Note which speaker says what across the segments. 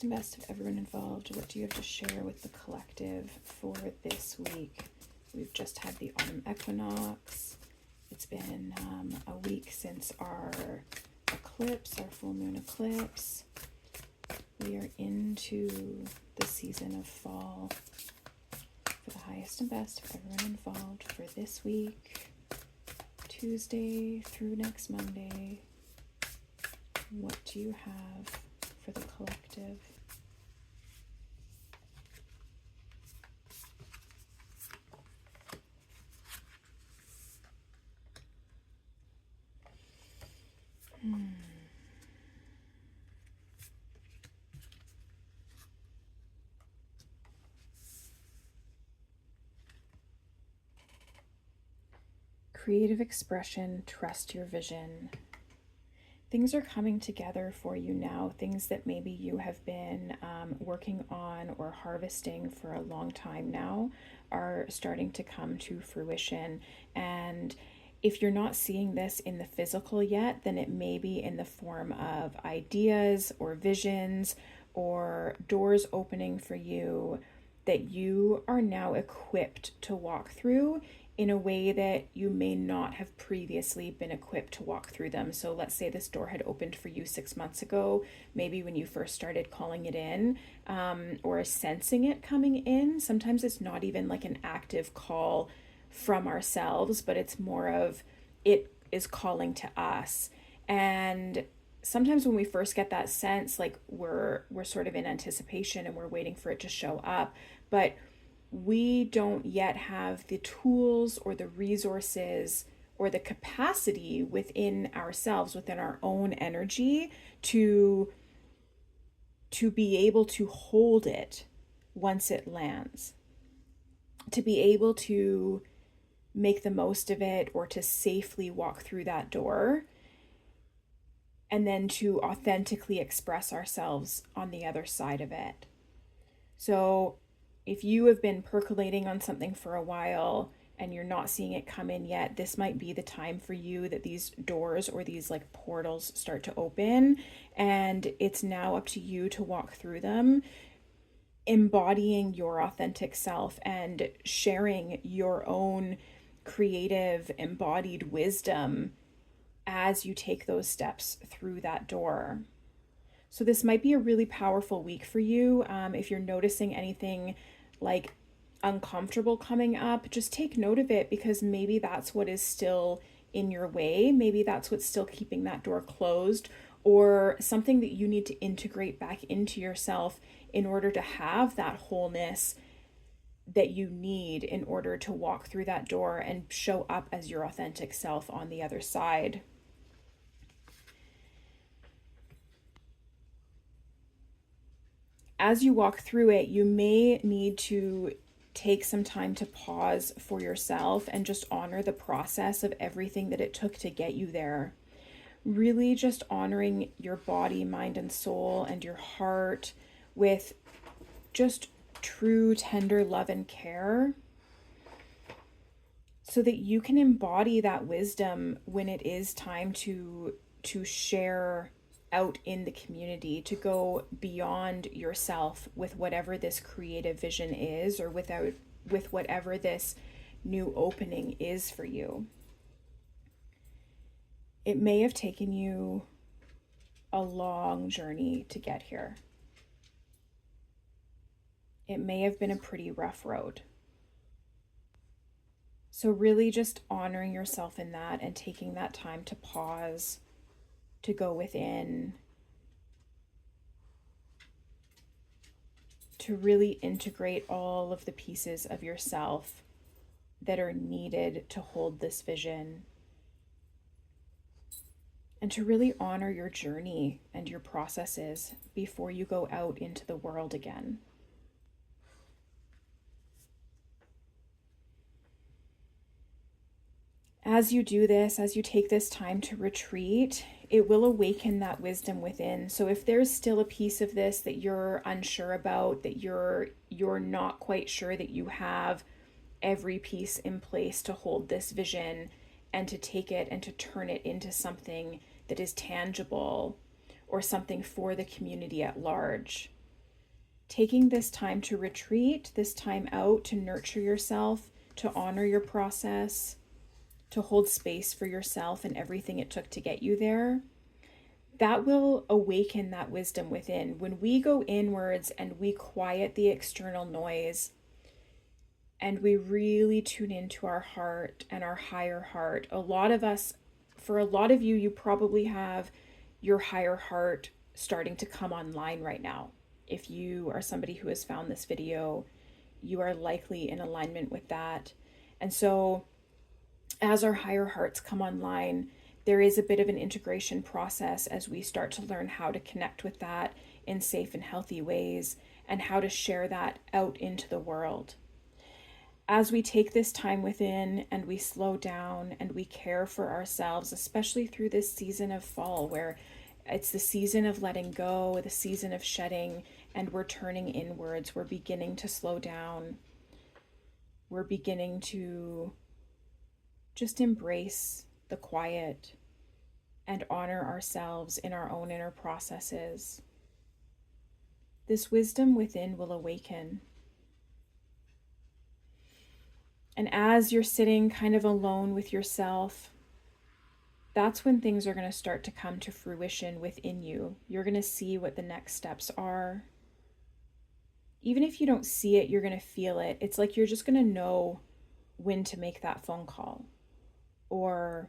Speaker 1: highest and best of everyone involved, what do you have to share with the collective for this week? We've just had the Autumn Equinox. It's been a week since our eclipse, our full moon eclipse. We are into the season of fall. For the highest and best of everyone involved for this week, Tuesday through next Monday, what do you have for the collective? Creative expression, trust your vision. Things are coming together for you now. Things that maybe you have been working on or harvesting for a long time now are starting to come to fruition. And if you're not seeing this in the physical yet, then it may be in the form of ideas or visions or doors opening for you that you are now equipped to walk through in a way that you may not have previously been equipped to walk through them. So let's say this door had opened for you 6 months ago, maybe when you first started calling it in, or sensing it coming in. Sometimes it's not even like an active call from ourselves, but it's more of it is calling to us. And sometimes when we first get that sense, like we're sort of in anticipation and we're waiting for it to show up, but we don't yet have the tools or the resources or the capacity within ourselves, within our own energy, to be able to hold it once it lands, to be able to make the most of it or to safely walk through that door, and then to authentically express ourselves on the other side of it. So if you have been percolating on something for a while and you're not seeing it come in yet, this might be the time for you that these doors or these like portals start to open, and it's now up to you to walk through them, embodying your authentic self and sharing your own creative embodied wisdom as you take those steps through that door. So this might be a really powerful week for you. If you're noticing anything like uncomfortable coming up, just take note of it, because maybe that's what is still in your way. Maybe that's what's still keeping that door closed, or something that you need to integrate back into yourself in order to have that wholeness that you need in order to walk through that door and show up as your authentic self on the other side. As you walk through it, you may need to take some time to pause for yourself and just honor the process of everything that it took to get you there. Really just honoring your body, mind, and soul and your heart with just true, tender love and care, so that you can embody that wisdom when it is time to share out in the community, to go beyond yourself with whatever this creative vision is, or with whatever this new opening is for you. It may have taken you a long journey to get here. It may have been a pretty rough road. So really just honoring yourself in that and taking that time to pause, to go within, to really integrate all of the pieces of yourself that are needed to hold this vision, and to really honor your journey and your processes before you go out into the world again. As you do this, as you take this time to retreat, it will awaken that wisdom within. So if there's still a piece of this that you're unsure about, that you're not quite sure that you have every piece in place to hold this vision and to take it and to turn it into something that is tangible or something for the community at large, taking this time to retreat, this time out to nurture yourself, to honor your process, to hold space for yourself and everything it took to get you there, that will awaken that wisdom within. When we go inwards and we quiet the external noise and we really tune into our heart and our higher heart, a lot of us, for a lot of you, you probably have your higher heart starting to come online right now. If you are somebody who has found this video, you are likely in alignment with that. And so as our higher hearts come online, there is a bit of an integration process as we start to learn how to connect with that in safe and healthy ways and how to share that out into the world. As we take this time within and we slow down and we care for ourselves, especially through this season of fall where it's the season of letting go, the season of shedding, and we're turning inwards, we're beginning to slow down. We're beginning to just embrace the quiet and honor ourselves in our own inner processes. This wisdom within will awaken. And as you're sitting kind of alone with yourself, that's when things are going to start to come to fruition within you. You're going to see what the next steps are. Even if you don't see it, you're going to feel it. It's like you're just going to know when to make that phone call or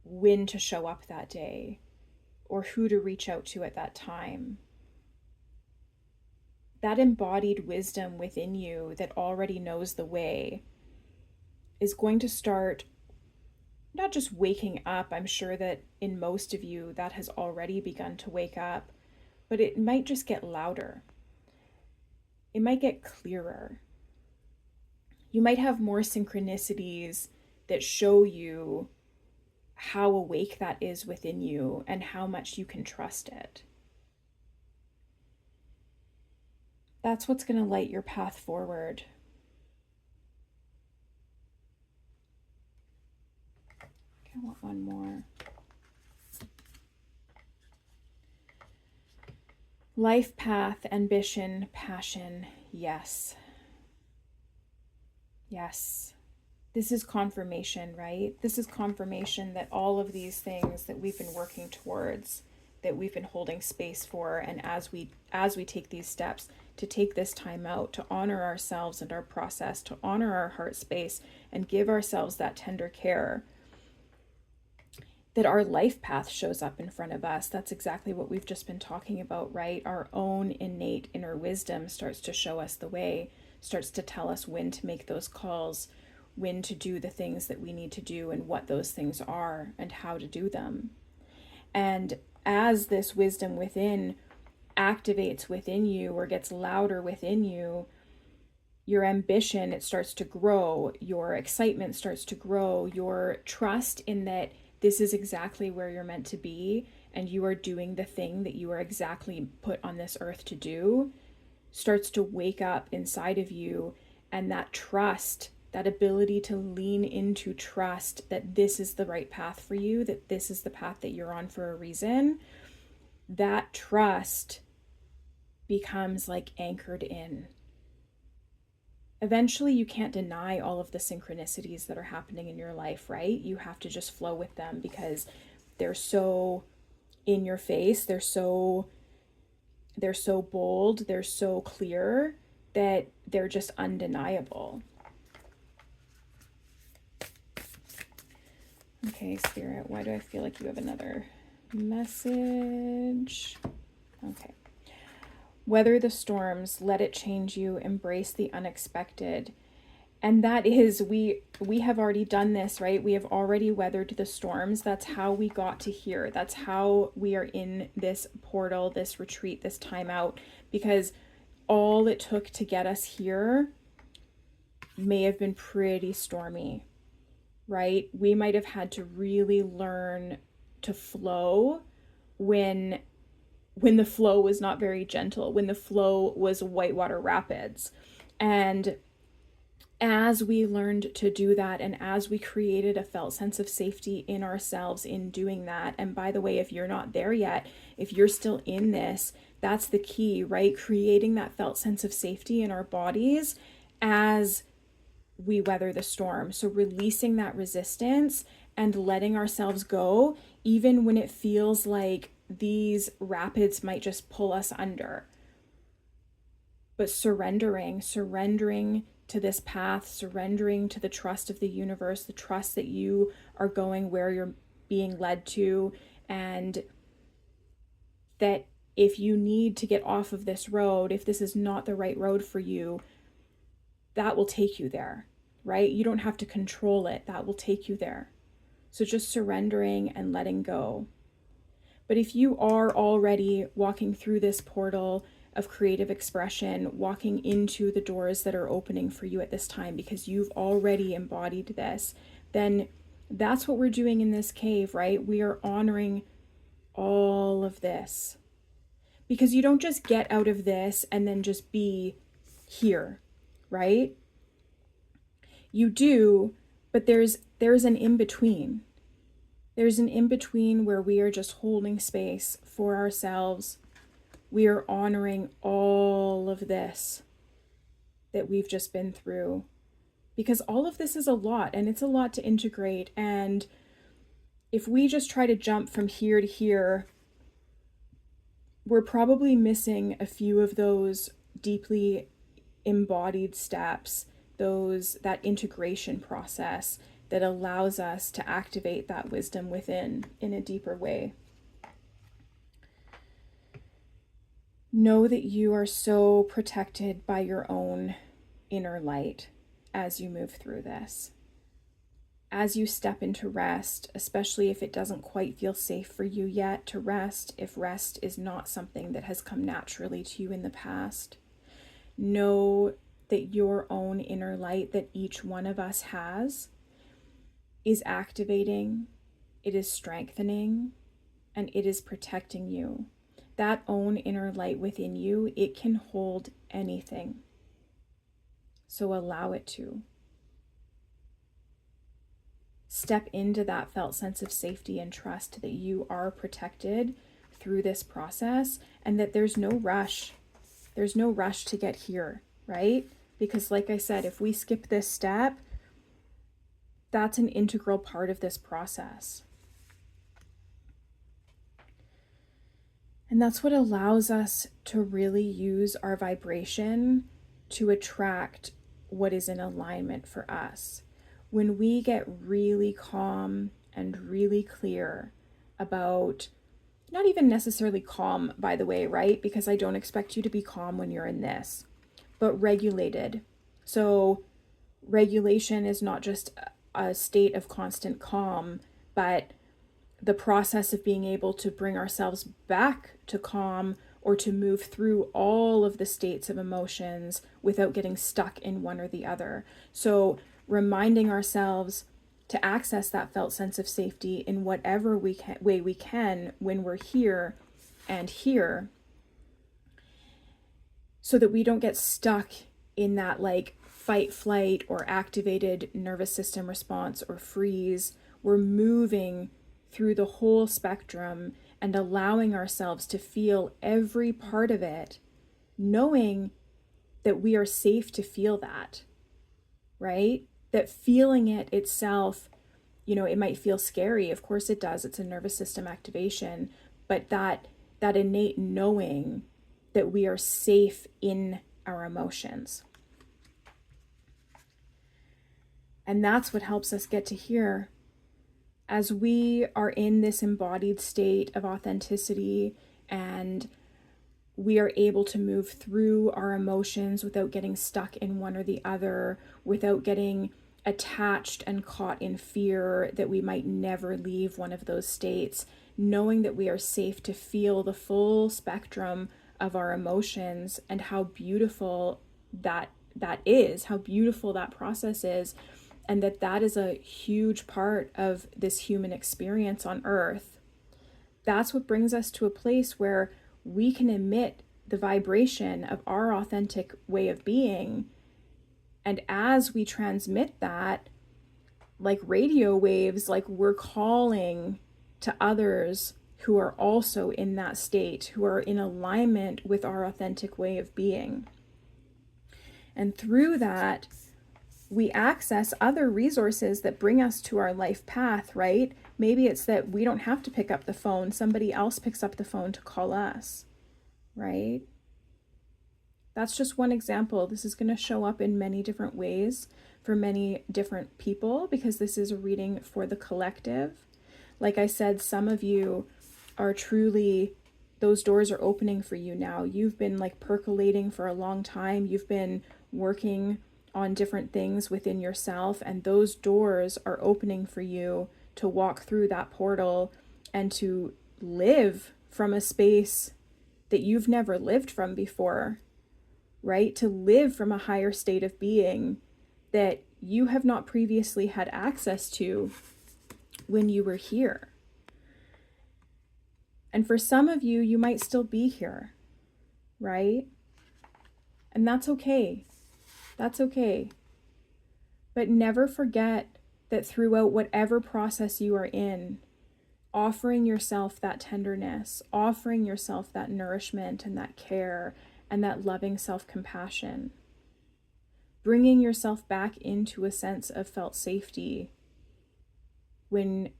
Speaker 1: when to show up that day or who to reach out to at that time. That embodied wisdom within you that already knows the way is going to start not just waking up. I'm sure that in most of you that has already begun to wake up, but it might just get louder. It might get clearer. You might have more synchronicities that show you how awake that is within you and how much you can trust it. That's what's going to light your path forward. Okay, I want one more. Life path, ambition, passion, yes. Yes. This is confirmation, right? This is confirmation that all of these things that we've been working towards, that we've been holding space for, and as we take these steps to take this time out to honor ourselves and our process, to honor our heart space and give ourselves that tender care, that our life path shows up in front of us. That's exactly what we've just been talking about, right? Our own innate inner wisdom starts to show us the way, starts to tell us when to make those calls, when to do the things that we need to do and what those things are and how to do them. And as this wisdom within activates within you or gets louder within you, your ambition, it starts to grow, your excitement starts to grow, your trust in that this is exactly where you're meant to be and you are doing the thing that you are exactly put on this earth to do starts to wake up inside of you. And that trust, that ability to lean into trust that this is the right path for you, that this is the path that you're on for a reason, that trust becomes like anchored in. Eventually, you can't deny all of the synchronicities that are happening in your life, right? You have to just flow with them because they're so in your face, they're so bold, they're so clear that they're just undeniable. Okay, Spirit, why do I feel like you have another message? Okay. Weather the storms, let it change you, embrace the unexpected. And that is, we have already done this, right? We have already weathered the storms. That's how we got to here. That's how we are in this portal, this retreat, this time out, because all it took to get us here may have been pretty stormy, right? We might have had to really learn to flow when the flow was not very gentle, when the flow was whitewater rapids. And as we learned to do that, and as we created a felt sense of safety in ourselves in doing that, and by the way, if you're not there yet, if you're still in this, That's the key, right? Creating that felt sense of safety in our bodies as we weather the storm. So releasing that resistance and letting ourselves go, even when it feels like these rapids might just pull us under. But surrendering to this path, surrendering to the trust of the universe, the trust that you are going where you're being led to, and that if you need to get off of this road, if this is not the right road for you, that will take you there, right? You don't have to control it. That will take you there. So just surrendering and letting go. But if you are already walking through this portal of creative expression, walking into the doors that are opening for you at this time because you've already embodied this, then that's what we're doing in this cave, right? We are honoring all of this. Because you don't just get out of this and then just be here, right? You do, but there's an in-between. There's an in-between where we are just holding space for ourselves. We are honoring all of this that we've just been through. Because all of this is a lot, and it's a lot to integrate. And if we just try to jump from here to here, we're probably missing a few of those deeply embodied steps, that integration process that allows us to activate that wisdom within in a deeper way. Know that you are so protected by your own inner light as you move through this. As you step into rest, especially if it doesn't quite feel safe for you yet to rest, if rest is not something that has come naturally to you in the past, know that your own inner light that each one of us has is activating, it is strengthening, and it is protecting you. That own inner light within you, it can hold anything. So allow it to. Step into that felt sense of safety and trust that you are protected through this process and that there's no rush. There's no rush to get here, right? Because like I said, if we skip this step, that's an integral part of this process. And that's what allows us to really use our vibration to attract what is in alignment for us. When we get really calm and really clear about, not even necessarily calm, by the way, right? Because I don't expect you to be calm when you're in this, but regulated. So regulation is not just a state of constant calm, but the process of being able to bring ourselves back to calm or to move through all of the states of emotions without getting stuck in one or the other. So reminding ourselves to access that felt sense of safety in whatever way we can when we're here and here, so that we don't get stuck in that like fight, flight, or activated nervous system response or freeze. We're moving through the whole spectrum and allowing ourselves to feel every part of it, knowing that we are safe to feel that, right? That feeling it itself, it might feel scary. Of course it does. It's a nervous system activation, but that innate knowing that we are safe in our emotions. And that's what helps us get to here. As we are in this embodied state of authenticity and we are able to move through our emotions without getting stuck in one or the other, without getting attached and caught in fear that we might never leave one of those states, knowing that we are safe to feel the full spectrum of our emotions and how beautiful that is, how beautiful that process is, and that is a huge part of this human experience on Earth. That's what brings us to a place where we can emit the vibration of our authentic way of being. And as we transmit that, like radio waves, like we're calling to others who are also in that state, who are in alignment with our authentic way of being. And through that, we access other resources that bring us to our life path, right? Maybe it's that we don't have to pick up the phone. Somebody else picks up the phone to call us, right? That's just one example. This is going to show up in many different ways for many different people, because this is a reading for the collective. Like I said, some of you are truly, those doors are opening for you now. You've been like percolating for a long time. You've been working on different things within yourself, and those doors are opening for you to walk through that portal and to live from a space that you've never lived from before, right? To live from a higher state of being that you have not previously had access to when you were here. And for some of you, you might still be here, right? And that's okay. That's okay. But never forget that throughout whatever process you are in, offering yourself that tenderness, offering yourself that nourishment and that care and that loving self-compassion, bringing yourself back into a sense of felt safety when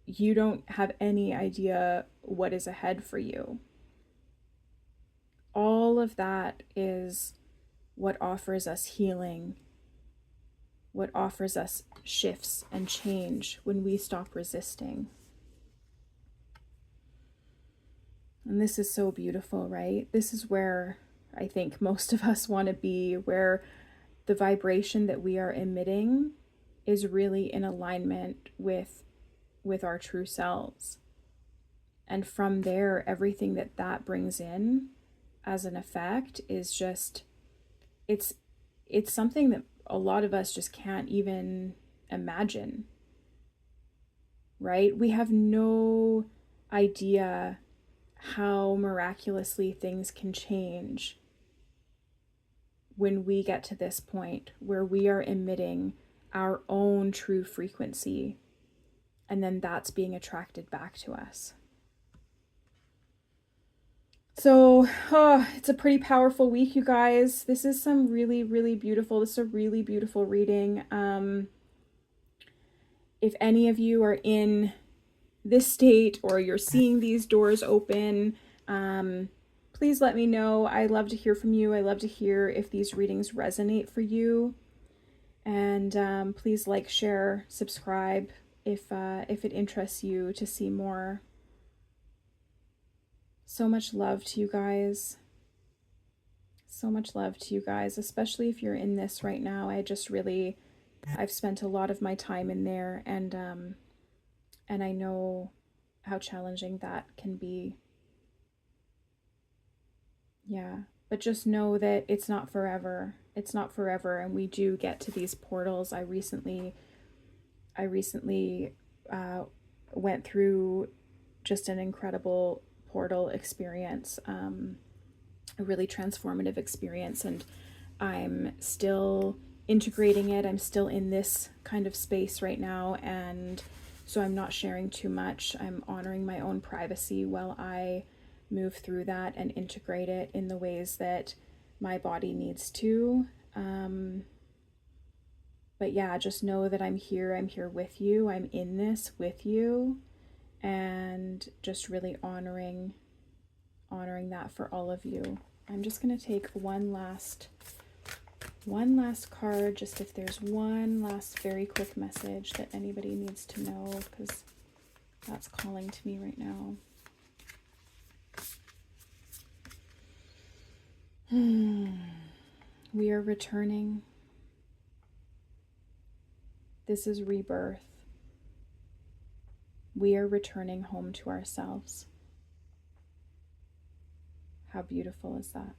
Speaker 1: you don't have any idea what is ahead for you. All of that is what offers us healing, what offers us shifts and change when we stop resisting. And this is so beautiful, right? This is where I think most of us want to be, where the vibration that we are emitting is really in alignment with our true selves. And from there, everything that brings in as an effect is just, it's something that a lot of us just can't even imagine, right? We have no idea how miraculously things can change when we get to this point where we are emitting our own true frequency, and then that's being attracted back to us. So, it's a pretty powerful week, you guys. This is some really, really beautiful, this is a really beautiful reading. If any of you are in this state or you're seeing these doors open, please let me know. I love to hear from you. I love to hear if these readings resonate for you. And please like, share, subscribe if it interests you to see more. So much love to you guys. So much love to you guys, especially if you're in this right now. I've spent a lot of my time in there, and I know how challenging that can be. Yeah, but just know that it's not forever. It's not forever, and we do get to these portals. I recently went through just an incredible portal experience, a really transformative experience, and I'm still integrating it. I'm still in this kind of space right now, and so I'm not sharing too much. I'm honoring my own privacy while I move through that and integrate it in the ways that my body needs to. But yeah, just know that I'm here with you, I'm in this with you, and just really honoring that for all of you. I'm just going to take one last card, just if there's one last very quick message that anybody needs to know, because that's calling to me right now. We are returning. This is rebirth. We are returning home to ourselves. How beautiful is that?